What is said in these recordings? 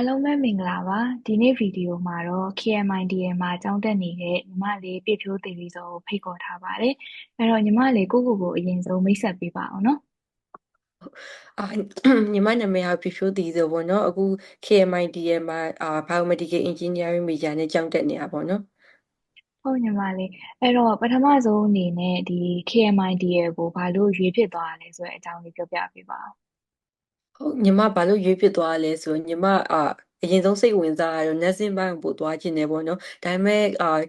အားလုံးပဲမင်္ဂလာပါဒီနေ့ဗီဒီယိုမှာတော့ KMIDA မှာကျောင်းတက်နေတဲ့ညီမလေးပြည့်ဖြိုးသီရိစောကိုဖိတ်ခေါ်ထားပါတယ်အဲ့တော့ညီမလေးကိုအရင်ဆုံးမိတ်ဆက်ပေးပါအောင်နော်အာညီမနာမည်ကပြဖြိုးတည်ဆိုပေါ့နော်အခု KMITL မှာBiomedical Engineering Major နဲ့ကျောင်းတက်နေတာပေါ့နော်ဟုတ်ညီမလေးအဲ့တော့ပထမဆုံးအနေနဲ့ဒီ KMIDA ကိုဘာလို့ရွေးဖြစ်သွားရလဲဆိုတဲ့အကြောင်းလေးပြောပြပေးပါဦးဟုတ်ညီမဘာလို့ရွေးဖြစ်သွားလဲဆိုတော့ညီမအရင်ဆုံးစိတ်ဝင်စားရတော့ nursing ဘိုင်းကိုပို့သွားခြင်းတယ်ပေါ့နော်ဒါပေမဲ့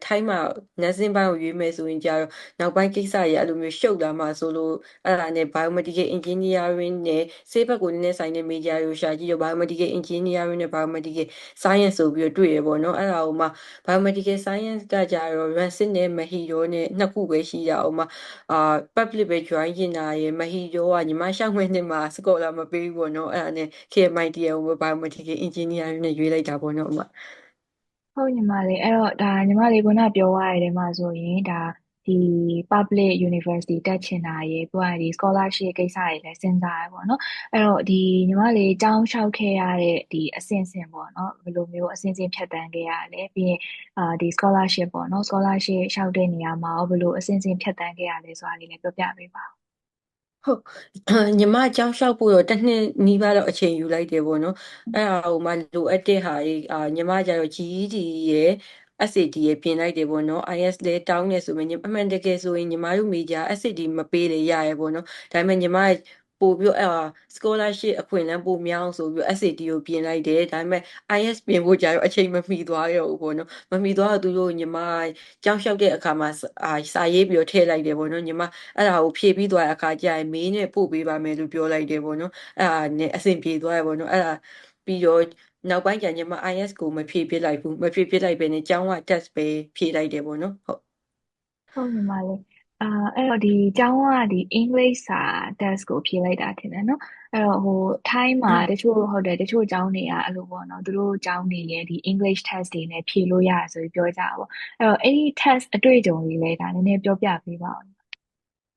ထိုင်းမှာ nursing ဘိုင်းကိုရွေးမယ်ဆိုရင်ကြတော့နောက်ပိုင်းကိစ္စတွေအဲ့လိုမျိုးရှုပ်လာမှဆိုလို့အဲ့ဒါနဲ့ biomedical engineering နဲ့ဆေးဘက်ကိုနည်းနည်းဆိုင်တဲ့ major ကိုရှာကြည့်တော့ biomedical engineering နဲ့ biomedical science ဆိုပြီးတော့တွေ့ရပေါ့နော်အဲ့ဒါဟိုမှာ biomedical science ကကြတော့ Ransit နဲ့ Mahidol နဲ့နှစ်ခုပဲရှိတာဟိုမှာpublic ပဲ join ချင်တာရယ် Mahidol ကညီမရှောက်မဲ့နှစ်မှာ scholar မပေးဘူးပေါ့နော်အဲ့ဒါနဲ့ KMITL ကို biomedical engineering နဲ့ရွေးလိုက်တာပေါ့နော်အမဟုတ်ညီမလေးအဲ့တော့ဒါညီမလေးခုနပြောရတဲ့ထဲမှာဆိုရင်ဒါဒီ public university တက်ချင်တာရေပြီးတော့ဒီ scholarship ကိစ္စတွေလည်းစဉ်းစားရပေါ့နော်အဲ့တော့ဒီညီမလေးကျောင်းလျှောက်ခဲ့ရတဲ့ဒီအဆင့်ဆင့်ပေါ့နော်ဘယ်လိုမျိုးအဆင့်ဆင့်ဖြတ်တန်းခဲ့ရလဲပြီးရင်ဒီ scholarship ပေါ့နော် scholarship လျှောက်တဲ့နေရာမှာရောဘယ်လိုအဆင့်ဆင့်ဖြတ်တန်းခဲ့ရလဲဆိုတာလေးလည်းပြောပြပေးပါဦးဟုတ်ညီမအကြောင်းလျှောက်ဖို့တော့တစ်နှစ်နီးပါးတော့အချိန်ယူလိုက်တယ်ပေါ့နော်အဲ့ဒါဟိုမှလိုအပ်တဲ့ဟာကြီးညီမကျတော့ GED ရယ် SAT ရယ်ပြင်လိုက်တယ်ပေါ့နော် IS လဲတောင်းနေဆိုရင်အမှန်တကယ်ဆိုရင်ညီမတို့ major SAT မပေးလေရရယ်ပေါ့နော်ဒါပေမဲ့ညီမပို့ပြီးscholarship အခွင့်အလမ်းပိုများအောင်ဆိုပြီး SAT ကိုပြင်လိုက်တယ်ဒါပေမဲ့ IS ပြင်ဖို့ကြတော့အချိန်မမီသွားရဘူးပေါ့နော်မမီသွားတော့သူတို့ညီမကြောင်းလျှောက်တဲ့အခါမှာစာရေးပြီးတော့ထည့်လိုက်တယ်ပေါ့နော်ညီမအဲ့ဒါကိုဖြည့်ပြီးသွားတဲ့အခါကျရင်မေးနဲ့ပို့ပေးပါမယ်လို့ပြောလိုက်တယ်ပေါ့နော်အဲ့ဒါနဲ့အဆင်ပြေသွားရပေါ့နော်အဲ့ဒါပြီးတော့နောက်ပိုင်းကျရင်ညီမ IS ကိုမဖြည့်ပြလိုက်ဘူးမဖြည့်ပြလိုက်ပဲနဲ့ကျောင်းက test ပဲဖြည့်လိုက်တယ်ပေါ့နော်ဟုတ်ဟုတ်ညီမလေးအာအဲ့တော့ဒီကျောင်းကဒီ English စာ test ကိုဖြေလိုက်တာထင်တယ်နော်အဲ့တော့ဟိုထိုင်းမှာတချို့ဟုတ်တယ်တချို့ကျောင်းတွေကအဲ့လိုပေါ့နော်သူတို့ကျောင်းတွေရဲ့ဒီ English test တွေနဲ့ဖြေလို့ရတယ်ဆိုပြီးပြောကြတာပေါ့အဲ့တော့အဲ့ဒီ test အတွေ့အကြုံလေးလည်းဒါနည်းနည်းပြောပြပေးပါဦး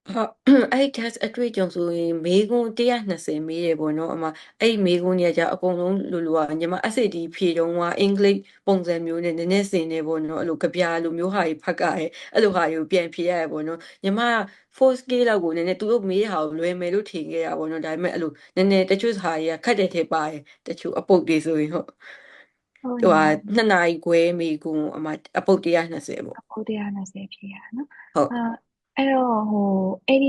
ဟုတ်အဲ့ test အတွေ့အကြုံဆိုရင်မေးခွန်း120မေးတယ်ပေါ့နော်အမအဲ့မေးခွန်းတွေကじゃအကုန်လုံးလိုကညီမ SAT ဖြေတုံးကအင်္ဂလိပ်ပုံစံမျိုးနဲ့နည်းနည်းစင်နေပေါ့နော်အဲ့လိုကြပြလိုမျိုးဟာကြီးဖတ်ကြရဲအဲ့လိုဟာကြီးကိုပြန်ဖြေရရပေါ့နော်ညီမ 4 scale လောက်ကိုနည်းနည်းသူတို့မေးတာကိုလွယ်မယ်လို့ထင်ခဲ့တာပေါ့နော်ဒါပေမဲ့အဲ့လိုနည်းနည်းတချို့ဟာကြီးကခက်တဲ့ထဲပါတယ်တချို့အပုတ်တွေဆိုရင်ဟုတ်ဟုတ်ဟိုဟာညီမလေး2 နာရီခွဲမေးခွန်းအမအပုတ်120ပေါ့ဟုတ်120ဖြေရနော်ဟုတ်အာအဲ့တော့ဟိုအဲ့ဒ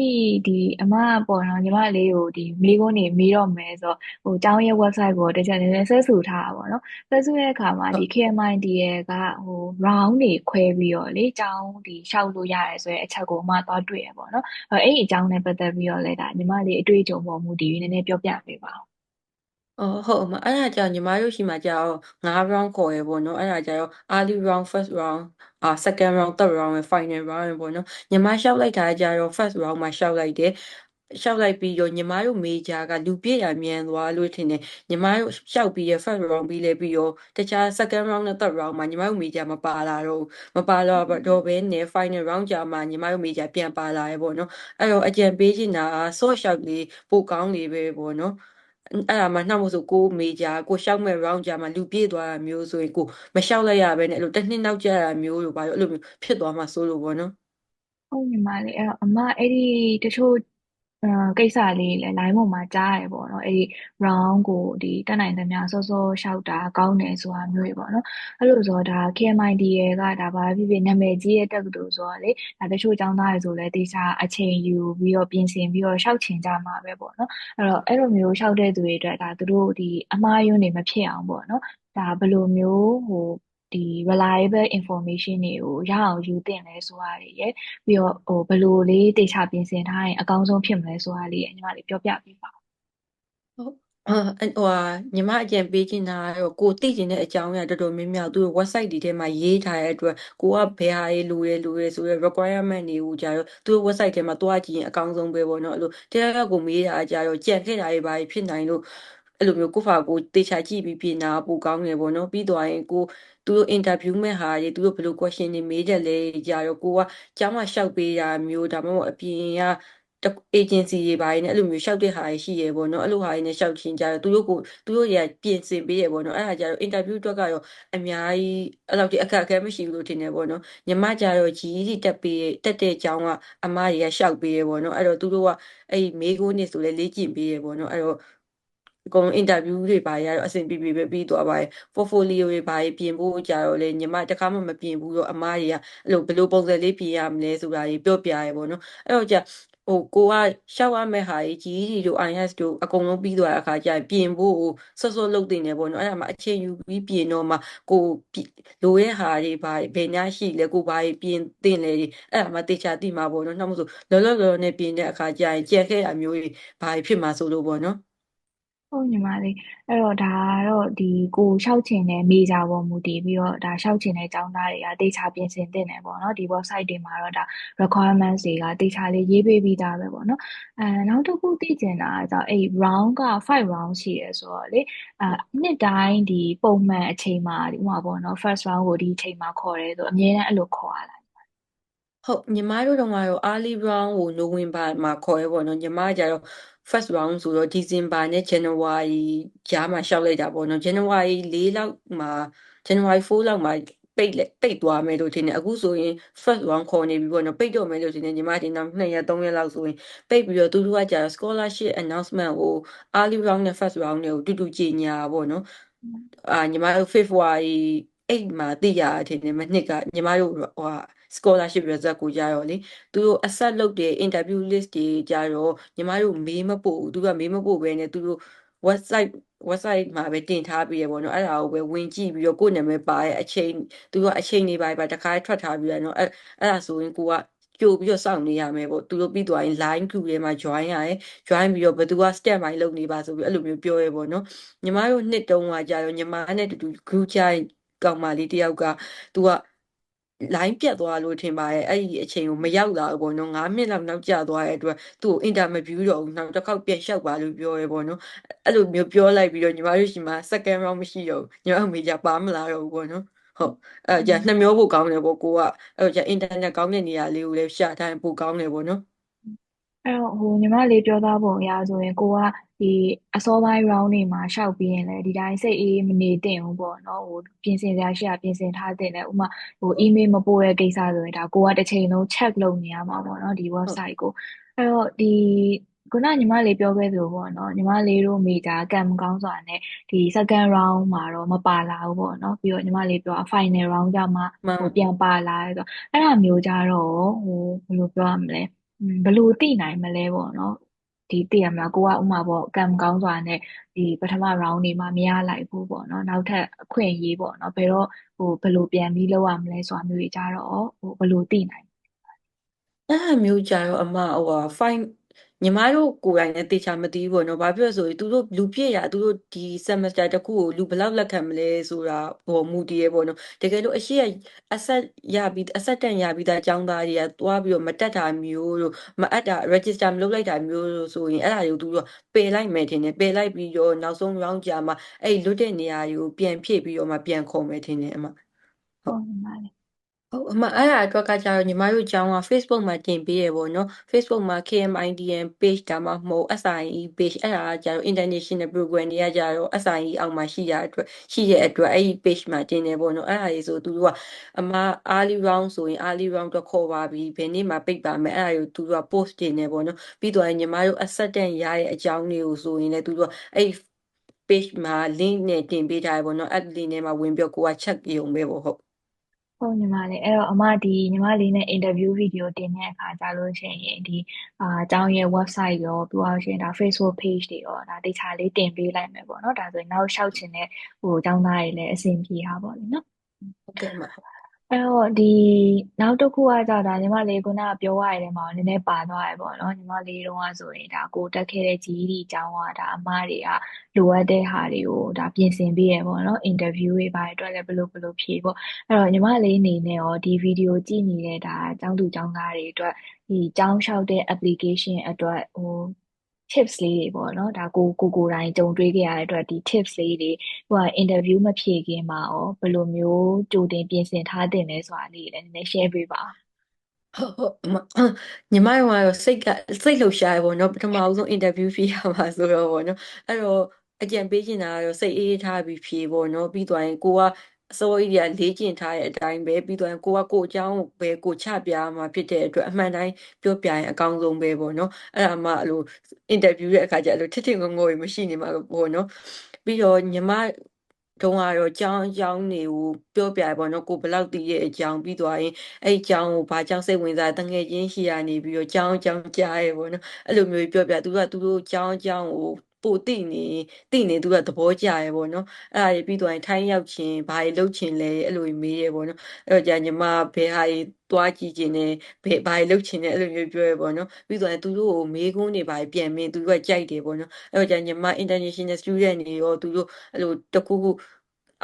ီဒီအမပေါ့နော်ညီမလေးကိုဒီမိကုန်းနေမေးတော့မယ်ဆိုတော့ဟိုကျောင်းရဲ့ website ကိုတခြားနည်းနည်းဆက်စုထားတာပေါ့နော်ဆက်စုတဲ့အခါမှာဒီ ဟုတ် KMID ရဲ့ကဟို round တွေခွဲပြီးတော့လေကျောင်းဒီလျှောက်လို့ရတယ်ဆိုတဲ့အချက်ကိုအမသွားတွေ့ရပေါ့နော်အဲ့ဒီအကြောင်းနဲ့ပတ်သက်ပြီးတော့လေဒါညီမလေးအတွေ့အကြုံပေါ်မူတည်ပြီးနည်းနည်းပြောပြပေးပါဦးအော်ဟုတ်အမအဲ့ဒါကြောင့်ညီမတို့ရှိမှကြာတော့5 round ခေါ်ရပေါ့နော်အဲ့ဒါကြာတော့ early round first round second round third round နဲ့ final round ရပေါ့နော်ညီမလျှောက်လိုက်တာကြာတော့ first round မှာလျှောက်လိုက်တယ်လျှောက်လိုက်ပြီးတော့ညီမတို့ major ကလူပြည့်ရမြန်သွားလို့ထင်တယ်ညီမတို့လျှောက်ပြီးရ first round ပြီးလဲပြီးတော့တခြား second round နဲ့ third round မှာညီမတို့ major မပါလာတော့ဘူးမပါတော့ဘဲနဲ့ final round ကြာမှညီမတို့ major ပြန်ပါလာရပေါ့နော်အဲ့တော့အကြံပေးချင်တာက short လျှောက်လေးပိုကောင်းလေးပဲပေါ့နော်အဲ့ဒါမှနှောက်မို့ဆိုကိုမေဂျာကိုရှောက်မဲ့ round ကြာမှာလူပြေးသွားတာမျိုးဆိုရင်ကိုမလျှောက်လိုက်ရပဲနဲ့အဲ့လိုတစ်နှစ်နောက်ကျတာမျိုးလိုပါတော့အဲ့လိုမျိုးဖြစ်သွားမှာစိုးလို့ပေါ့နော်ဟုတ်ညီမလေးအဲ့တော့အမအဲ့ဒီတချို့ကိစ္စလေးလည်း line ပေါ်မှာကြားရပေါ့နော်အဲ့ဒီ round ကိုဒီတက်နိုင်သမျှစောစောလျှောက်တာကောင်းတယ်ဆိုတာမျိုးတွေပေါ့နော်အဲ့လိုဆိုတော့ဒါ KMID ရဲ့ကဒါဘာဖြစ်ဖြစ်နာမည်ကြီးရဲ့တက္ကသိုလ်ဆိုတော့လေဒါတချို့ကျောင်းသားတွေဆိုလည်းတေချာအချိန်ယူပြီးတော့ပြင်ဆင်ပြီးတော့လျှောက်ချင်ကြမှာပဲပေါ့နော်အဲ့တော့အဲ့လိုမျိုးလျှောက်တဲ့သူတွေအတွက်ဒါသူတို့ဒီအမှားယွင်းတွေမဖြစ်အောင်ပေါ့နော်ဒါဘယ်လိုမျိုးဟိုဒီ reliable information တွေကိုရအောင်ယူသင့်လဲဆိုတာတွေရယ် ပြီးတော့ဟိုဘယ်လိုလေးတေချာပြင်ဆင်ထားရင်အကောင်းဆုံးဖြစ်မလဲဆိုတာလေးညီမလေးပြောပြပေးပါဟုတ်အဲ့ဟိုဟာညီမအကြံပေးချင်တာကတော့ကိုသိချင်တဲ့အကြောင်းအရာတော်တော်များများသူတို့ website တွေထဲမှာရေးထားတဲ့အတွက်ကိုကဘယ်ဟာရေးလိုရဲဆိုရယ် requirement တွေကိုကြာတော့သူတို့ website ထဲမှာတွားကြည့်ရင်အကောင်းဆုံးပဲပေါ့နော်အဲ့လိုတရားကိုမေးတာကြာတော့ကြံခဲ့တာတွေဘာတွေဖြစ်နိုင်လို့အဲ့လိုမျိုးကိုယ့်ဖာကိုတေချာကြည့်ပြီးပြင်တာပိုကောင်းတယ်ပေါ့နော်ပြီးသွားရင်ကိုသူတို့ interview မဲ့ဟာတွေသူတို့ဘယ်လို question တွေမေးတယ်လဲကြာတော့ကိုကကျောင်းမှာလျှောက်ပေးတာမျိုးဒါမှမဟုတ်အပြင်က agency တွေပါနေအဲ့လိုမျိုးရှောက်တဲ့ဟာရှိရပေါ့နော်အဲ့လိုဟာတွေနဲ့ရှောက်ချင်းကြတော့သူတို့တွေကပြင်ဆင်ပေးရပေါ့နော်အဲ့ဒါကြတော့ interview အတွက်ကတော့အများကြီးအဲ့လောက်ထိအခက်အခဲမရှိဘူးလို့ထင်တယ်ပေါ့နော်ညီမကြတော့ GED တက်တဲ့အကြောင်းကအမတွေကရှောက်ပေးရပေါ့နော်အဲ့တော့သူတို့ကအဲ့မေးခွန်းနေဆိုလဲလေ့ကျင့်ပေးရပေါ့နော်အဲ့တော့အကုန် interview တွေပါရတော့အဆင်ပြေပြေပဲပြီးသွားပါတယ် portfolio တွေပါပြင်ဖို့ကြတော့လေညီမတခါမှမပြင်ဘူးတော့အမတွေကအဲ့လိုဘယ်လိုပုံစံလေးပြင်ရမလဲဆိုတာကြီးပြောပြရပေါ့နော်အဲ့တော့ကြာကိုကရှောက်ရမယ့်ဟာကြီး GED တို့ IELTS တို့အကုန်လုံးပြီးသွားတဲ့အခါကျရင်ပြင်ဖို့စောစောလုပ်တင်နေပေါ့နော်အဲ့ဒါမှအချိန်ယူပြီးပြင်တော့မှကိုလိုရဲ့ဟာတွေဘာဘယ်ညာရှိလဲကိုဘာပြင်တင်လဲအဲ့ဒါမှတေချာသိမှာပေါ့နော်နောက်မှဆိုလောနဲ့ပြင်တဲ့အခါကျရင်ကြက်ခဲတာမျိုးတွေဘာဖြစ်မှာဆိုလို့ပေါ့နော်ဟုတ်ညီမလေးအဲ့တော့ဒါကတော့ဒီကိုလျှောက်ချင်တဲ့မေဂျာပေါ်မူတည်ပြီးတော့ဒါလျှောက်ချင်တဲ့ကျောင်းသားတွေကတေချာပြင်ဆင်သင့်တယ်ပေါ့နော်ဒီ website တွေမှာတော့ဒါ requirements တွေကတေချာလေးရေးပေးပြီးသားပဲပေါ့နော်နောက်တစ်ခုသိချင်တာကကြောင့်အဲ့ round က5 round ရှိရဆိုတော့လေနှစ်တိုင်းဒီပုံမှန်အချိန်မှာဒီဥပမာပေါ့နော် first round ကိုဒီအချိန်မှာခေါ်တယ်ဆိုအများအားအဲ့လိုခေါ်ရလားဟုတ်ညီမတို့တော့ကတော့ early round ကိုနိုဝင်ဘာမှာခေါ်ရဲပေါ့နော်ညီမကျတော့ first round ဆိုတော့ဒီဇင်ဘာနဲ့ဇန်နဝါရီကြားမှာရှောက်လိုက်တာပေါ့နော်ဇန်နဝါရီ4လောက်မှာဇန်နဝါရီ4လောက်မှာပိတ်သွားမယ်လို့ထင်တယ်အခုဆိုရင် first round ခေါ်နေပြီပေါ့နော်ပိတ်တော့မယ်လို့ထင်တယ်ညီမတင်တော့2ရက်3ရက်လောက်ဆိုရင်ပိတ်ပြီးတော့သူတို့ကကျတော့ scholarship announcement ကို early round နဲ့ first round နဲ့ကိုတူတူကြေညာပေါ့နော်ညီမတို့ February 8မှာသိရထင်တယ်မနှစ်ကညီမတို့ဟို scholarship result ကိုကြတော့လေသူတို့အဆက်လုပ်တဲ့ interview list တွေကြတော့ညီမတို့မေးမပို့ဘူးသူကမေးမပို့ဘဲနဲ့သူတို့ website website မှာပဲတင်ထားပြီးရပေါ့နော်အဲ့ဒါကိုပဲဝင်ကြည့်ပြီးတော့ကိုယ့်နာမည်ပါရဲ့အချိန်သူကအချိန်တွေပါတခါထွက်ထားပြီးရနော်အဲ့ဒါဆိုရင်ကိုကကြိုပြီးတော့စောင့်နေရမယ်ပေါ့သူတို့ပြီးသွားရင် line group ထဲမှာ join ရတယ် join ပြီးတော့ဘယ်သူက step by လုပ်နေပါဆိုပြီးအဲ့လိုမျိုးပြောရဲပေါ့နော်ညီမတို့နှစ်တုန်းကကြာတော့ညီမနဲ့တူတူ group ချိုင်းကောင်မလေးတယောက်ကသူကလိုင်းပြတ်သွားလို့ထင်ပါတယ်အဲ့ဒီအချိန်ကိုမရောက်လာဘူးပေါ့နော်9 မိနစ်လောက်နောက်ကျသွားတဲ့အတွက်သူ့ကိုအင်တာမဗျူးတော့နောက်တစ်ခေါက်ပြန်လျှောက်ပါလို့ပြောရဲပေါ့နော်အဲ့လိုမျိုးပြောလိုက်ပြီးတော့ညီမတို့ရှိမှာ second round မရှိတော့ဘူးညီမတို့မေဂျာပါမလာတော့ဘူးပေါ့နော်ဟုတ်အဲ့ကြာနှမျောဖို့ကောင်းတယ်ပေါ့ကိုကအဲ့ကြာအင်တာနက်ကောင်းတဲ့နေရာလေးကိုလည်းရှာထားရင်ပိုကောင်းတယ်ပေါ့နော်အဲ့တော့ညီမလေးပြောသားပုံအရဆိုရင်ကိုကဒီအစောပိုင်း round တွေမှာရှောက်ပြီးရင်လည်းဒီတိုင်းစိတ်အေးမနေသင့်ဘူးပေါ့နော်ပြင်ဆင်စရာရှိတာပြင်ဆင်ထားသင့်တယ်ဥပမာemail မပို့တဲ့ကိစ္စဆိုရင်ဒါကိုကတစ်ချိန်လုံး check လုပ်နေရမှာပေါ့နော်ဒီ ဟုတ် website ကိုအဲ့တော့ဒီခုနညီမလေးပြောခဲ့သလိုပေါ့နော်ညီမလေးတို့မိသားကံမကောင်းစွာနဲ့ဒီ second round မှာတော့မပါလာဘူးပေါ့နော်ပြီးတော့ညီမလေးပြော final round ကြမှာမှန်ပြန်ပါလာတယ်ဆိုတော့အဲ့ဒါမျိုးကြတော့ဘယ်လိုပြောရမလဲဘယ်လိုသိနိုင်မလဲပေါ့နော်ဒီသိရမလားကိုကဥမာပေါ့ကံကောင်းစွာနဲ့ဒီပထမ round နေမှာမရလိုက်ဘူးပေါ့နော်နောက်ထပ်အခွင့်အရေးပေါ့နော်ဘယ်တော့ဘယ်လိုပြန်ပြီးလုပ်ရမလဲဆိုတာမျိုးတွေကြတော့ဘယ်လိုသိနိုင်အဲ့ဒါမျိုးကြတော့အမဟိုဟာ fine ညီမတို့ကိုယ်တိုင်လည်းတေချာမသိဘူးပေါ့နော်။ဘာဖြစ်လို့လဲဆိုရင်သူတို့လူပြည့်ရသူတို့ဒီ semester တစ်ခုကိုလူဘယ်လောက်လက်ခံမလဲဆိုတာပေါ်မူတည်ရပေါ့နော်။တကယ်လို့အရှိအဆက်ရပြီးအဆက်တန်ရပြီးသားចောင်းသားတွေကသွားပြီးတော့မတက်တာမျိုးတို့မအပ်တာ register မလုပ်လိုက်တာမျိုးတို့ဆိုရင်အဲ့ဒါတွေကိုသူတို့ပယ်လိုက်မယ်ထင်တယ်ပယ်လိုက်ပြီးတော့နောက်ဆုံး round ကြာမှာအဲ့လွတ်တဲ့နေရာတွေကိုပြန်ဖြည့်ပြီးတော့မှပြန်ခေါ်မယ်ထင်တယ်အမဟုတ် ဟုတ်ညီမလေးဟုတ်အမအဲ့ဒါအတွက်ကကြတော့ညီမတို့ကျောင်းက Facebook မှာတင်ပေးရပေါ့နော် Facebook မှာ KMIDN page ဒါမှမဟုတ် SIE page အဲ့ဒါကကြတော့ international program တွေကကြတော့ SIE အောက်မှာရှိတဲ့အတွက်အဲ့ဒီ page မှာတင်တယ်ပေါ့နော်အဲ့ဒါကြီးဆိုသူတို့ကအမ early round ဆိုရင် early round တော့ခေါ်ပါပြီဘယ်နေ့မှာပိတ်ပါမယ်အဲ့ဒါကိုသူတို့က post တင်တယ်ပေါ့နော်ပြီးတော့ညီမတို့ acceptance ရတဲ့အကြောင်းတွေကိုဆိုရင်လည်းသူတို့ကအဲ့ page မှာ link နဲ့တင်ပေးထားရပေါ့နော်အဲ့ link ထဲမှာဝင်ပြီးတော့ကိုက check ရုံပဲပေါ့ဟုတ်ဟုတ်ညီမလေးအဲ့တော့အမဒီညီမလေးနဲ့ interview video တင်တဲ့အခါကြာလို့ရှိရင်ဒီအကြောင်းရဲ့ website ရောပြီးတော့ရှင်ဒါ Facebook page တွေရောဒါတေချာလေးတင်ပေးလိုက်မယ်ပေါ့နော်ဒါဆိုရင်နောက်လျှောက်ချင်တဲ့အကြောင်းသားတွေလည်းအဆင်ပြေတာပေါ့လေနော် ဟုတ်ကဲ့အမဟုတ်အဲ့တော့ဒီနောက်တစ်ခုကကြောက်တာညီမလေးခုနကပြောရတဲ့မှာနည်းနည်းပါသွားရပေါ့နော်ညီမလေးတုန်းကဆိုရင်ဒါကိုတက်ခဲ့တဲ့ GED အကြောင်းကဒါအမတွေကလိုအပ်တဲ့ဟာတွေကိုဒါပြင်ဆင်ပေးရပေါ့နော်အင်တာဗျူးတွေဘာတွေအတွက်လည်းဘယ်လိုဖြေပေါ့အဲ့တော့ညီမလေးအနေနဲ့ရောဒီဗီဒီယိုကြည့်နေတဲ့ဒါကျောင်းသူကျောင်းသားတွေအတွက်ဒီကျောင်းလျှောက်တဲ့ application အတွက်tips လေးတွေပေါ့နော်ဒါကိုယ်တိုင်ကြုံတွေ့ခဲ့ရတဲ့အတွက်ဒီ tips လေးတွေ ဟိုက interview မဖြေခင်မှာရောဘယ်လိုမျိုးကြိုတင်ပြင်ဆင်ထားတင်လဲဆိုတာလေးလည်းနည်းနည်း share ပေးပါ ဟုတ်အမညီမတို့ကတော့စိတ်လှုပ်ရှားရပေါ့နော်ပထမအဆုံးအင်တာဗျူးဖြေရမှာဆိုတော့ပေါ့နော်အဲ့တော့အကြံပေးချင်တာကတော့စိတ်အေးအေးထားပြီးဖြေပေါ့နော်ပြီးသွားရင်ကိုကအစိုးရလေ့ကျင့်ထားတဲ့အတိုင်းပဲပြီးသွားရင်ကိုအကြောင်းပဲကိုချပြမှာဖြစ်တဲ့အတွက်အမှန်တိုင်းပြောပြရင်အကောင်းဆုံးပဲပေါ့နော်အဲ့ဒါမှအဲ့လိုအင်တာဗျူးရဲ့အခါကျအဲ့လိုထစ်ထစ်ငုံငုံမရှိနေမှာပေါ့နော်ပြီးတော့ညီမတုံးကတော့အကြောင်းတွေကိုပြောပြရပေါ့နော်ကိုဘယ်လောက်သိရဲ့အကြောင်းပြီးသွားရင် အဲ့အကြောင်းကိုဘာကြောင့်စိတ်ဝင်စားတငယ်ချင်းရှိရနေပြီးတော့ကြောင်းကြားရဲပေါ့နော်အဲ့လိုမျိုးပြောပြသူတို့ကြောင်းကိုပိုသိနေသူကသဘောကျရဲပေါ့နော်အဲ့ဒါကြီးပြီးသွားရင်ထိုင်းရောက်ချင်းဘာတွေလုပ်ချင်လဲအဲ့လိုမေးရဲပေါ့နော်အဲ့တော့ကြာညီမဘယ်ဟာတွေသွားကြည့်ချင်လဲဘာတွေလုပ်ချင်လဲအဲ့လိုမျိုးပြောရဲပေါ့နော်ပြီးသွားရင်သူတို့ကိုမေးခွန်းတွေဘာတွေပြန်မင်းသူတို့ကကြိုက်တယ်ပေါ့နော်အဲ့တော့ကြာညီမ international student တွေရောသူတို့အဲ့လိုတခုခု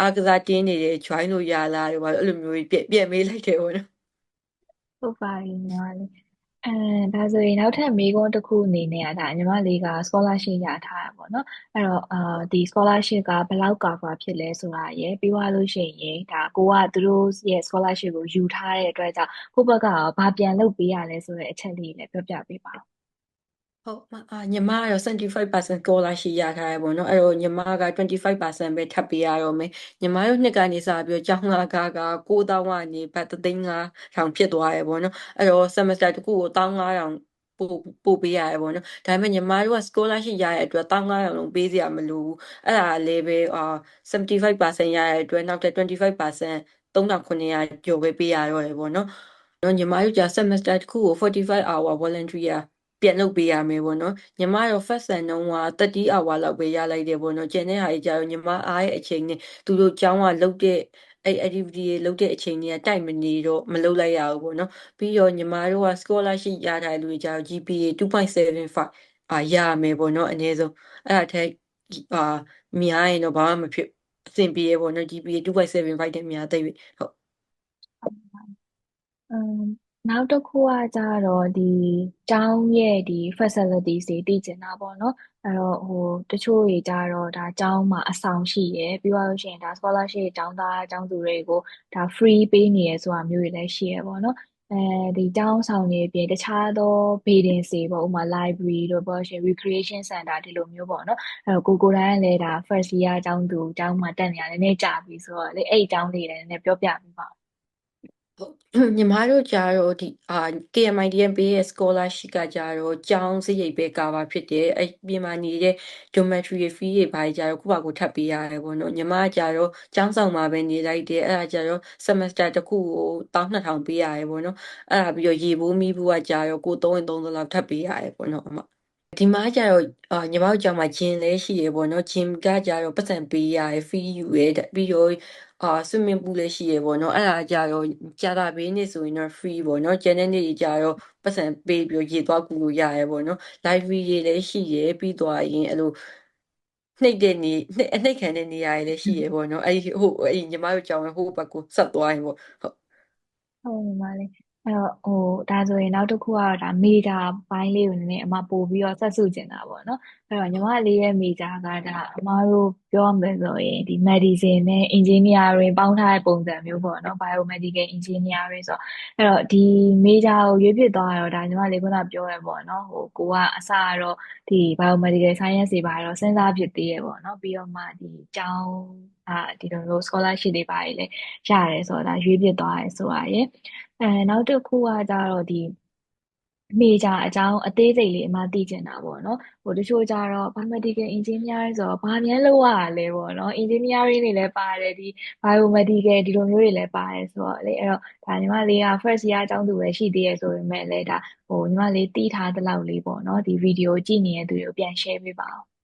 အားကစားတင်းနေတယ် join လို့ရလားတွေဘာလို့အဲ့လိုမျိုးပြန်မေးလိုက်တယ်ပေါ့နော် ဟုတ်ပါပြီညီမလေးအဲဒါဆိုရင်နောက်ထပ်မေးခွန်းတစ်ခုအနေနဲ့ကဒါညီမလေးက scholarship ရထားတာပေါ့နော်အဲ့တော့ဒီ scholarship ကဘယ်လောက် cover ဖြစ်လဲဆိုတာရယ်ပြီးသွားလို့ရှိရင်ဒါကိုကသူတို့ရဲ့ scholarship ကိုယူထားတဲ့အတွက်ကြောင့်ကိုယ့်ဘက်ကရောဘာပြန်လုပ်ပေးရလဲဆိုတဲ့အချက်လေးလည်းပြောပြပေးပါဦး ဟုတ်ညီမကတော့75% scholarship ရထားရပေါ့နော်အဲ့တော့ညီမက25%ပဲထပ်ပေးရတော့မယ်ညီမတို့နှစ်ကနေစပြီးတော့ကျောင်းလာက9000ကနေဘတ်3,500ဖြစ်သွားရပေါ့နော်အဲ့တော့ semester တစ်ခုကို15,000ပို့ပေးရတယ်ပေါ့နော်ဒါပေမဲ့ညီမတို့က scholarship ရတဲ့အတွက်15,000လုံးပေးစရာမလိုဘူးအဲ့ဒါလည်းပဲ75%ရတဲ့အတွက်နောက်ထပ်25% 3,900ကျော်ပဲပေးရတော့ရပေါ့နော်ညီမတို့ကြာ semester တစ်ခုကို45 hour voluntary ပြန်လုပ်ပေးရမယ်ပေါ့နော်ညီမတော့ first sem တုန်းက30 hour လောက်ပဲရလိုက်တယ်ပေါ့နော်ကျန်တဲ့ဟာကြီးကျတော့ညီမအားရဲ့အချိန်နဲ့သူတို့ကျောင်းကလုပ်တဲ့အဲ့ activity တွေလုပ်တဲ့အချိန်တွေကတိုက်မနေတော့မလုပ်လိုက်ရဘူးပေါ့နော်ပြီးတော့ညီမတို့က scholarship ရထားတဲ့လူတွေကျတော့ GPA 2.75ရရမယ်ပေါ့နော်အနည်းဆုံးအဲ့ဒါထက်အာများရင်တော့ဘာမှမဖြစ်အဆင်ပြေရပေါ့နော် GPA 2.75တဲ့များသိပြီဟုတ်อืมနောက်တစ်ခုကကြတော့ဒီကျောင်းရဲ့ဒီ facilities တွေတည်ကျင်တာပေါ့နော်အဲ့တော့ဟိုတချို့တွေကြတော့ဒါကျောင်းမှာအဆောင်ရှိရယ်ပြီးတော့လို့ရှိရင်ဒါ scholarship ကျောင်းသားကျောင်းသူတွေကိုဒါ free ပေးနေရယ်ဆိုတာမျိုးတွေလည်းရှိရယ်ပေါ့နော်အဲဒီကျောင်းဆောင်တွေအပြင်တခြားသော buildings တွေပေါ့ဥပမာ library တို့ပေါ့ရှင် recreation center ဒီလိုမျိုးပေါ့နော်အဲ့တော့ကိုယ်တိုင်ကလည်းဒါ first year ကျောင်းသူကျောင်းမှာတက်နေရတယ်နည်းနည်းကြာပြီဆိုတော့လေအဲ့ဒီကျောင်းလေးလည်းနည်းနည်းပြောပြပေးပါဦးဟုတ်ညီမတို့ကြတော့KMIDM ပေးရဲ့ scholarship ကကြတော့ကျောင်းစရိတ်ပဲကာဗာဖြစ်တယ်အဲ့ပြင်မာနေတဲ့ dormitory fee တွေဘာတွေကြတော့ကိုယ့်ဘာကိုယ်ထပ်ပေးရတယ်ပေါ့နော်ညီမကကြတော့ကျောင်းဆောင်မှာပဲနေလိုက်တယ်အဲ့ဒါကြတော့ semester တစ်ခုကို12,000ပေးရတယ်ပေါ့နော်အဲ့ဒါပြီးတော့ရေဖိုးမီးဖိုးကကြတော့ကိုယ်3 လောက်ထပ်ပေးရတယ်ပေါ့နော်ဒီမှာကျတော့ညီမတို့ကျောင်းမှာဂျင်လည်းရှိရပေါ့နော်ဂျင်ကကြတော့ပတ်စံပေးရတယ် fee ယူရပြီးတော့swimming pool လည်းရှိရပေါ့နော်အဲ့ဒါကြတော့ကြာတာဘေးနေ့ဆိုရင်တော့ free ပေါ့နော်ကျန်တဲ့နေ့ကြီးကြတော့ပတ်စံပေးပြီးတော့ရေသွားကူလို့ရရပေါ့နော် library တွေလည်းရှိရပြီးသွားရင်အဲ့လိုအနှိပ်ခံတဲ့နေရာတွေလည်းရှိရပေါ့နော်အဲ့ညီမတို့ကျောင်းရဲ့ဟိုဘက်ကိုဆက်သွားရင်ပေါ့ဟုတ်ဟုတ်ညီမလေးအဲ့တော့ဟိုဒါဆိုရင်နောက်တစ်ခုကတော့ဒါမေဂျာပိုင်းလေးကိုနည်းနည်းအမပို့ပြီးတော့ဆက်စုကျင်တာပေါ့နော်အဲ့တော့ညီမလေးရဲ့မေဂျာကဒါအမတို့ပြောရမယ်ဆိုရင်ဒီ medicine နဲ့ engineering ပေါင်းထားတဲ့ပုံစံမျိုးပေါ့နော် biomedical engineering ဆိုတော့အဲ့တော့ဒီမေဂျာကိုရွေးဖြစ်သွားတော့ဒါညီမလေးခုနပြောရပေါ့နော်ဟိုကိုကအစကတော့ဒီ biomedical science တွေပါတော့စဉ်းစားဖြစ်သေးရပေါ့နော်ပြီးတော့မှဒီကျောင်းဒီလိုမျိုး scholarship တွေပါလေရတယ်ဆိုတော့ဒါရွေးဖြစ်သွားရဲဆိုတာရယ်နောက်တစ်ခုကကြတော့ဒီမေဂျာအကြောင်းအသေးစိတ်လေးအမှသိချင်တာပေါ့နော်ဟိုတချို့ကြတော့ biomedical engineering ဆိုတော့ဘာများလုပ်ရလဲပေါ့နော် engineering တွေလည်းပါတယ်ဒီ biomedical ဒီလိုမျိုးတွေလည်းပါတယ်ဆိုတော့လေအဲ့တော့ဒါညီမလေးက first year အကြောင်းသူပဲရှိသေးရဆိုပေမဲ့လည်းဒါဟိုညီမလေးတီးထားတဲ့လောက်လေးပေါ့နော်ဒီဗီဒီယိုကြည့်နေတဲ့သူတွေကိုပြန် share ပေးပါဦး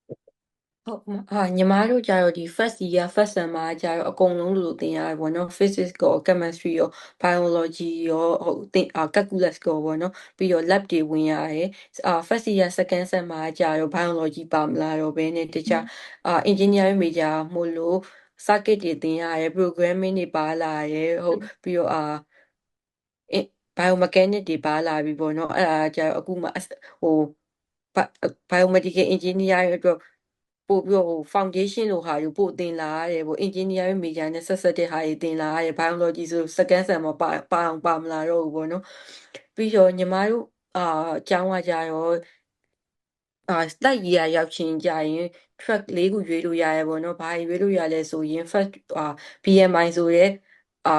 ဟုတ်ညီမတို့ကြတော့ဒီ first year first sem မှာကြတော့အကုန်လုံးလိုသင်ရတယ်ပေါ့နော် physics ကော chemistry ရော biology ရောဟုတ်သင်calculus ကောပေါ့နော်ပြီးတော့ lab တွေဝင်ရတယ်first year second sem မှာကြတော့ biology ပါမလာတော့ဘဲနဲ့တခြားengineering major မို့လို့ circuit တွေသင်ရတယ် programming တွေပါလာတယ်ဟုတ်ပြီးတော့အင်း biomechanics တွေပါလာပြီပေါ့နော်အဲ့ဒါကြတော့အခုမှဟို biomedical engineering အတွက်ပို့ပြီးတော့foundation လိုဟာတွေပို့သင်လာရတယ်ပေါ့ engineering major နဲ့ဆက်တဲ့ဟာတွေသင်လာရတယ် biology ဆို second sem မှာပါအောင်ပါမလာတော့ဘူးပေါ့နော် ပြီးတော့ညီမတို့ကျောင်းကကြတော့တက်ရီယာရောက်ချင်းကြရင် track 4 ခုရွေးလို့ရတယ်ပေါ့နော်။ဘာတွေရွေးလို့ရလဲဆိုရင် first BMI ဆိုရဲအာ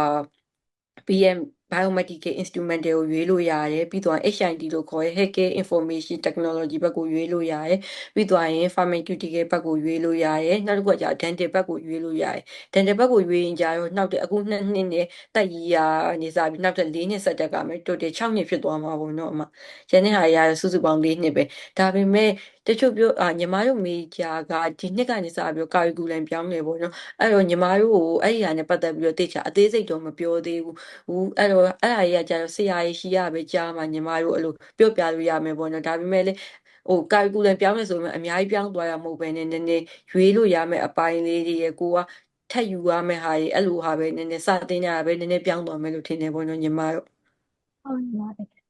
BM Biomedical Instrumental ကိုရွေးလို့ရတယ်ပြီးတော့ HIT လို့ခေါ်ရဲ Healthcare Information Technology ဘက်ကိုရွေးလို့ရတယ်ပြီးတော့ရင် Pharmaceutical ဘက်ကိုရွေးလို့ရတယ်နောက်တစ်ခုကကြာ Dental ဘက်ကိုရွေးလို့ရတယ် Dental ဘက်ကိုရွေးရင်ကြာတော့နောက်တဲ့အခု2 နှစ်နဲ့တက်ရီယာနေစားပြီးနောက်တဲ့4 နှစ်ဆက်တက်ကမယ် total 6 နှစ်ဖြစ်သွားမှာပေါ့နော်အမကျန်တဲ့ဟာတွေကတော့စုစုပေါင်း4 နှစ်ပဲဒါပေမဲ့တချို့ပြောညီမတို့မေဂျာကဒီနှစ်ကနေစပြီးတော့ curriculum ပြောင်းတယ်ပေါ့နော်အဲ့တော့ညီမတို့ကိုအဲ့ဒီဟာနဲ့ပတ်သက်ပြီးတော့တေချာအသေးစိတ်တော့မပြောသေးဘူးအဲ့တော့အဲ့ဒါကြီးကကြာတော့ဆရာကြီးရှိရပဲကြားမှာညီမတို့အဲ့လိုပြောပြလို့ရမယ်ပေါ့နော်ဒါပေမဲ့လေcurriculum ပြောင်းလဲဆိုရင်အများကြီးပြောင်းသွားတာမဟုတ်ဘဲနဲ့နည်းနည်းရွေးလို့ရမယ်အပိုင်းလေးတွေရဲ့ကိုကထပ်ယူရမယ့်ဟာတွေအဲ့လိုဟာပဲနည်းနည်းစတင်ကြတာပဲနည်းနည်းပြောင်းသွားမယ်လို့ထင်တယ်ပေါ့နော်ညီမတို့ဟုတ်ပါတယ်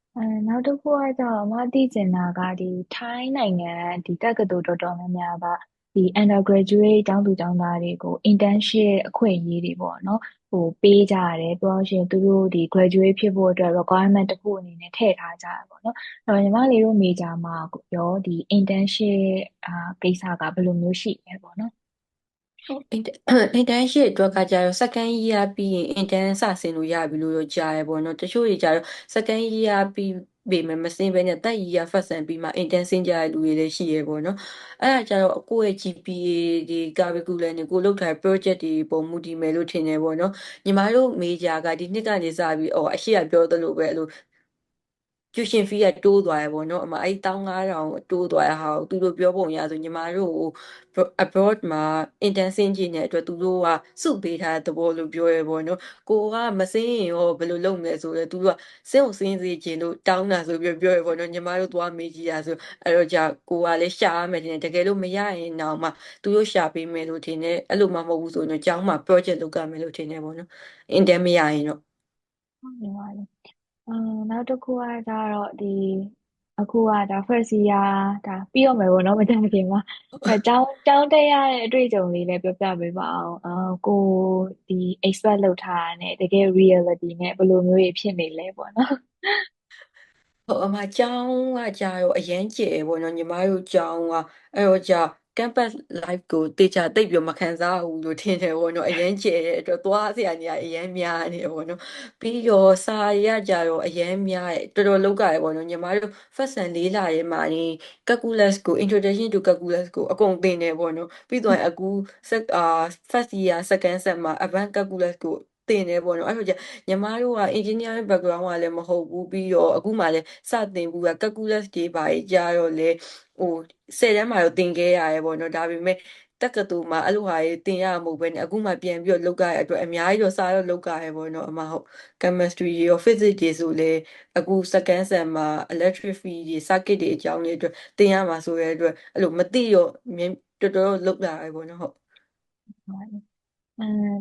နောက်တစ်ခုကကျတော့အမသိချင်တာကဒီထိုင်းနိုင်ငံဒီတက္ကသိုလ်တော်တော်များများကဒီ undergraduate ကျောင်းသူကျောင်းသားတွေကို internship အခွင့်အရေးတွေပေါ့နော်ဟိုပေးကြရတယ်ပြောလို့ရှိရင်သူတို့ဒီ graduate ဖြစ်ဖို့အတွက် requirement တစ်ခုအနေနဲ့ထည့်ထားကြတယ်ပေါ့နော်အဲ့တော့ညီမလေးတို့ major မှာရောဒီ internship ကိစ္စကဘယ်လိုမျိုးရှိလဲပေါ့နော် internship အတွက်ကကြတော့ second year ပြီးရင် intern စဆင်းလို့ရပြီလို့တော့ကြားရပေါ့နော်တချို့တွေကြတော့ second year ပြီးပေမဲ့မဆင်းဘဲနဲ့ third year first sem ပြီးမှ intern ဆင်းကြတဲ့လူတွေလည်းရှိရပေါ့နော်အဲ့ဒါကြတော့ကိုယ့်ရဲ့ GPA တွေ curriculum တွေကိုလုပ်ထားတဲ့ project တွေပုံမူတည်မယ်လို့ထင်တယ်ပေါ့နော်ညီမတို့ major ကဒီနှစ်ကနေစပြီးအရှိရပြောသလိုပဲအဲ့လို tuition fee ကတိုးသွားရပေါ့နော်အမအဲ့15000တိုးသွားရဟာကိုသူတို့ပြောပုံရဆိုညီမတို့ကို abroad မှာ intern ဆင်းကြည့်နေတဲ့အတွက်သူတို့ကစုပေးထားတဲ့သဘောလို့ပြောရပေါ့နော်ကိုကမဆင်းရင်ရောဘယ်လိုလုပ်မလဲဆိုတော့သူတို့ကဆင်းကိုဆင်းစေချင်လို့တောင်းတာဆိုပြီးပြောရပေါ့နော်ညီမတို့သွားမေးကြည့်ရဆိုအဲ့တော့ကြာကိုကလည်းရှာရမယ်တင်တယ်တကယ်လို့မရရင်တော့မှသူတို့ရှာပေးမယ်လို့ထင်တယ်အဲ့လိုမှမဟုတ်ဘူးဆိုရင်တော့ကျောင်းမှာ project လုပ်ရမယ်လို့ထင်တယ်ပေါ့နော် intern မရရင်တော့ဟုတ်နေပါလေနောက်တစ်ခုကကြတော့ဒီအခုကဒါ first year ဒါပြီးတော့မယ်ပေါ့နော်မကြခင်မှာကျောင်းတက်ရတဲ့အတွေ့အကြုံလေးလည်းပြောပြပေးပါအောင်ကိုဒီ expect လုပ်ထားတာနဲ့တကယ် reality နဲ့ဘယ်လိုမျိုးတွေဖြစ်နေလဲပေါ့နော်ဟုတ်အမကျောင်းကကြာတော့အရန်ကျယ်ပေါ့နော်ညီမတို့ကျောင်းကအဲ့တော့ကြာ campus life ကိုတေချာတိတ်ပြီးမခံစားဘူးလို့ထင်တယ်ပေါ့နော်အရန်ကျယ်တဲ့အတွက်သွားစရာနေရာအရန်များနေပေါ့နော်ပြီးတော့စာရကြတော့အရန်များတယ်တော်တော်လောက်ကြရပေါ့နော်ညီမတို့ first sem 4 လရဲမှာနေ calculus ကို introduction to calculus ကိုအကုန်သင်တယ်ပေါ့နော်ပြီးတော့အခု first year second sem မှာ advanced calculus ကိုသင်တယ်ပေါ့နော်အဲ့လိုကြညီမတို့က engineering background ကလည်းမဟုတ်ဘူးပြီးတော့အခုမှလည်းစတင်ဘူးက calculus တွေပါကြာတော့လေဟို10တန်းမှာတော့သင်ခဲ့ရတယ်ပေါ့နော်ဒါပေမဲ့တက္ကသိုလ်မှာအဲ့လိုဟာတွေသင်ရမှာမဟုတ်ဘဲနဲ့အခုမှပြန်ပြီးတော့လုပ်ရတဲ့အတွက်အများကြီးတော့စာတော့လုပ်ရတယ်ပေါ့နော်အမဟုတ် chemistry တွေရော physics တွေဆိုလေအခု second sem မှာ electric field တွေ circuit တွေအကြောင်းတွေအတွက်သင်ရမှာဆိုတဲ့အတွက်အဲ့လိုမသိတော့တော်တော်လုပ်လာရပေါ့နော်ဟုတ်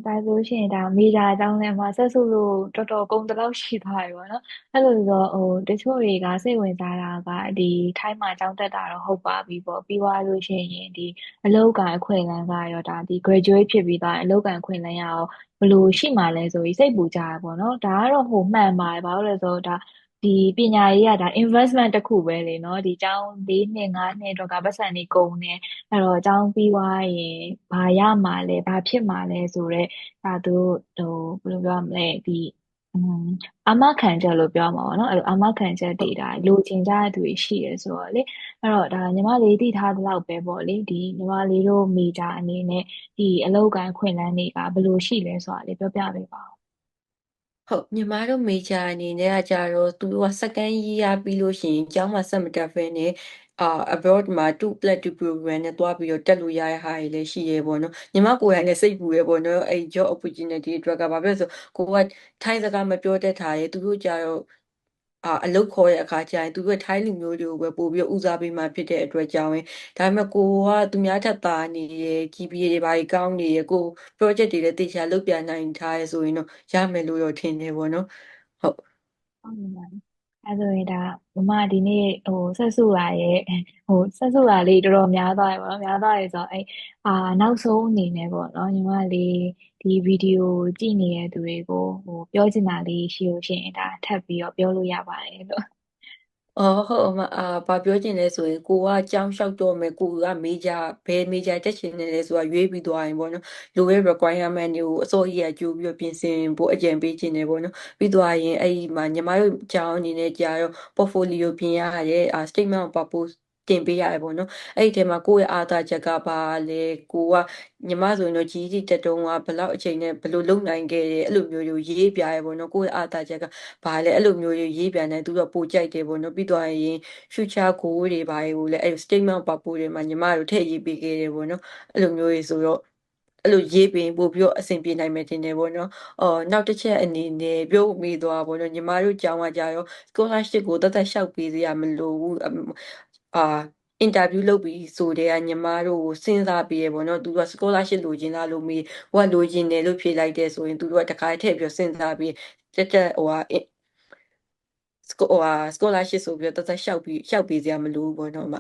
ဒါဆိုရှင်ဒါမေဂျာအကြောင်းလည်းအမဆက်စုလို့တော်တော်ကုန်တလောက်ရှိသွားပြီပေါ့နော်အဲ့လိုဆိုတော့ဟိုတချို့တွေကစိတ်ဝင်စားတာကဒီထိုင်းမှာကျောင်းတက်တာတော့ဟုတ်ပါပြီပေါ့ပြီးသွားလို့ရှိရင်ဒီအလုပ်ကိုင်အခွင့်အလမ်းကရောဒါဒီ graduate ဖြစ်ပြီးသားအလုပ်ကိုင်အခွင့်အလမ်းရအောင်ဘယ်လိုရှိမှလဲဆိုပြီးစိတ်ပူကြရပေါ့နော်ဒါကတော့ဟိုမှန်ပါတယ်ဘာလို့လဲဆိုတော့ဒါဒီပညာရေးကဒါ investment တစ်ခုပဲလေနော်ဒီကျောင်း4 နှစ်5 နှစ်တော့ကပတ်စံနေကုန်နေအဲ့တော့အကြောင်းပြီးသွားရင်ဘာရမှာလဲဘာဖြစ်မှာလဲဆိုတော့ဒါသူဟိုဘယ်လိုပြောရမလဲဒီอืมအာမခံချက်လို့ပြောမှာပေါ့နော်အဲ့လိုအာမခံချက်တွေဒါလိုချင်ကြတဲ့သူတွေရှိတယ်ဆိုတော့လေအဲ့တော့ဒါညီမလေးသိထားသလောက်ပဲပေါ့လေဒီညီမလေးတို့မိသားအနေနဲ့ဒီအလောက်ကိုင်းခွင့်လန်းတွေကဘယ်လိုရှိလဲဆိုတာလေပြောပြပေးပါဦးဟုတ်ညီမတို့ major အနေနဲ့ကကြတော့သူတို့က second year ပြီးလို့ရှိရင်ကျောင်းမှာဆက်မတက်ဘဲနဲ့abroad မှာ2+2 program နဲ့တွားပြီးတော့တက်လို့ရတဲ့ဟာတွေလည်းရှိရဲပေါ့နော်ညီမကိုယ်တိုင်လည်းစိတ်ပူရဲပေါ့နော်အဲ့ job opportunity အတွက်ကဘာဖြစ်လဲဆိုကိုကထိုင်းစကားမပြောတတ်တာရဲ့သူတို့ကြတော့အလုပ်ခေါ်တဲ့အခါကျရင်သူတို့ထိုင်းလူမျိုးတွေကိုပဲပို့ပြီးတော့ဦးစားပေးမှဖြစ်တဲ့အတွက်ကြောင့်ရင်ဒါပေမဲ့ကိုကသူများထက်သာနေရယ် GPA တွေဘာတွေကောင်းနေရယ်ကို project တွေလည်းတေချာလုပ်ပြနိုင်ထားရယ်ဆိုရင်တော့ရမယ်လို့တော့ထင်တယ်ပေါ့နော်ဟုတ်ဟုတ်ပါ အဲဆိုရင်ဒါမမဒီနေ့ဆက်စုလာရဲ့ဆက်စုလာလေးတော်တော်များသွားတယ်ပေါ့နော်များသွားတယ်ဆိုတော့နောက်ဆုံးအနေနဲ့ပေါ့နော်ညီမလေးဒီဗီဒီယိုကြည့်နေတဲ့သူတွေကိုပြောချင်တာလေးရှိလို့ရှိရင်ဒါထပ်ပြီးတော့ပြောလို့ရပါတယ်လို့အော်ဟုတ်အမဘာပြောချင်လဲဆိုရင်ကိုကကြောင်းလျှောက်တော့မယ်ကိုကမေဂျာဘယ်မေဂျာတက်ချင်တယ်လဲဆိုတာရွေးပြီးသွားရင်ပေါ့နော်လိုရဲ့ requirement တွေကိုအစိုးရကကြိုးပြီးတော့ပြင်ဆင်ဖို့အကြံပေးချင်တယ်ပေါ့နော်ပြီးသွားရင်အဲ့ဒီမှာညီမတို့ကြောင်းအနေနဲ့ကြာတော့ portfolio ပြင်ရတယ်statement of purpose တင်ပေးရတယ်ပေါ့နော်အဲ့ဒီထဲမှာကိုယ့်ရဲ့အားသာချက်ကဘာလဲကိုကညီမဆိုရင်တော့ကြီးကြီးတက်တုံးကဘယ်လောက်အချိန်နဲ့ဘယ်လိုလုပ်နိုင်ခဲ့တယ်အဲ့လိုမျိုးတွေကိုရေးပြရပေါ့နော်ကိုယ့်ရဲ့အားသာချက်က ဘာလဲအဲ့လိုမျိုးတွေရေးပြန်တယ်သူတော့ပိုကြိုက်တယ်ပေါ့နော်ပြီးတော့ရင် future goal တွေဘာတွေကိုလဲအဲ့ statement ပါပို့တွေမှာညီမတို့ထည့်ရေးပေးခဲ့တယ်ပေါ့နော်အဲ့လိုမျိုးတွေဆိုတော့အဲ့လိုရေးပြီးပို့ပြီးတော့အဆင်ပြေနိုင်မယ်တင်တယ်ပေါ့နော်နောက်တစ်ချက်အနေနဲ့ပြောမိသွားပေါ့နော်ညီမတို့ကျောင်းကကြရော scholarship ကိုတသက်လျှောက်ပေးစရာမလိုဘူးအာ interview လုပ်ပြီးဆိုတဲ့ကညီမတို့ကိုစဉ်းစားပြီးရပေါ့နော်သူက scholarship လိုချင်လားလို့မေးဟိုကလိုချင်တယ်လို့ဖြေလိုက်တယ်ဆိုရင်သူတို့ကတခါထည့်ပြီးတော့စဉ်းစားပြီးတက်ဟိုဟာ scholarship ဆိုပြီးတော့တသက်လျှောက်ပေးစရာမလိုဘူးပေါ့နော်အမ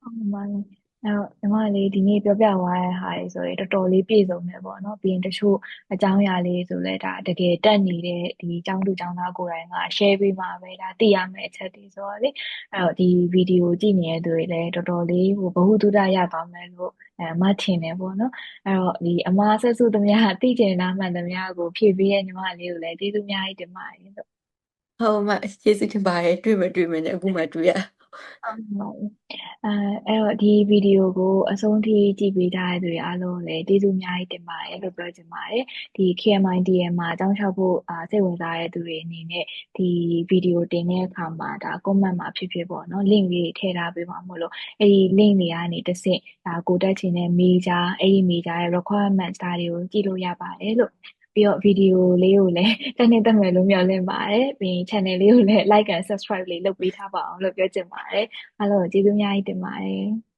ဟုတ်ပါဘူးအဲ့တော့ညီမလေးဒီနေ့ပြောပြသွားတဲ့ဟာတွေဆိုရင်တော်တော်လေးပြည့်စုံတယ်ပေါ့နော်ပြီးရင်တချို့အကြောင်းအရာလေးဆိုလဲဒါတကယ်တက်နေတဲ့ဒီအကြောင်းသူအကြောင်းသားကိုယ်တိုင်က share ပေးမှာပဲဒါသိရမယ့်အချက်တွေဆိုတော့လေအဲ့တော့ဒီဗီဒီယိုကြည့်နေတဲ့သူတွေလည်းတော်တော်လေးဗဟုသုတရသွားမယ်လို့အမထင်တယ်ပေါ့နော်အဲ့တော့ဒီအမဆက်စုသမျှသိကျင်တာမှန်သမျှကိုဖြည့်ပေးရဲ့ညီမလေးကိုလည်းကျေးဇူးအများကြီးတင်ပါတယ်လို့ဟုတ်အမကျေးဇူးတင်ပါတယ်တွေ့မယ်နဲ့အခုမှတွေ့ရဟုတ်ပါဘူးအဲအဲ့တော့ဒီဗီဒီယိုကိုအဆုံးထိကြည့်ပေးကြတဲ့သူတွေအားလုံးလည်းကျေးဇူးအများကြီးတင်ပါတယ်လို့ပြောချင်ပါတယ်ဒီ KMIDM မှာအကြောင်းလျှောက်ဖို့စိတ်ဝင်စားတဲ့သူတွေအနေနဲ့ဒီဗီဒီယိုတင်တဲ့အခါမှာဒါ comment မှာဖြစ်ဖြစ်ပေါ့နော် link လေးထည့်ထားပေးပါမို့လို့အဲ့ဒီ link တွေကနေတစ်ဆင့်ဒါကိုတက်ချင်တဲ့ major အဲ့ဒီ major ရဲ့ requirement ဒါတွေကိုကြည့်လို့ရပါတယ်လို့ပြီးတော့ဗီဒီယိုလေးကိုလည်းတက်နေတက်မယ်လို့မျှော်လင့်ပါတယ်ပြီးရင် channel လေးကိုလည်း like and subscribe လေးလုပ်ပေးထားပါအောင်လို့ပြောချင်ပါတယ်အားလုံးကိုကျေးဇူးအများကြီးတင်ပါတယ်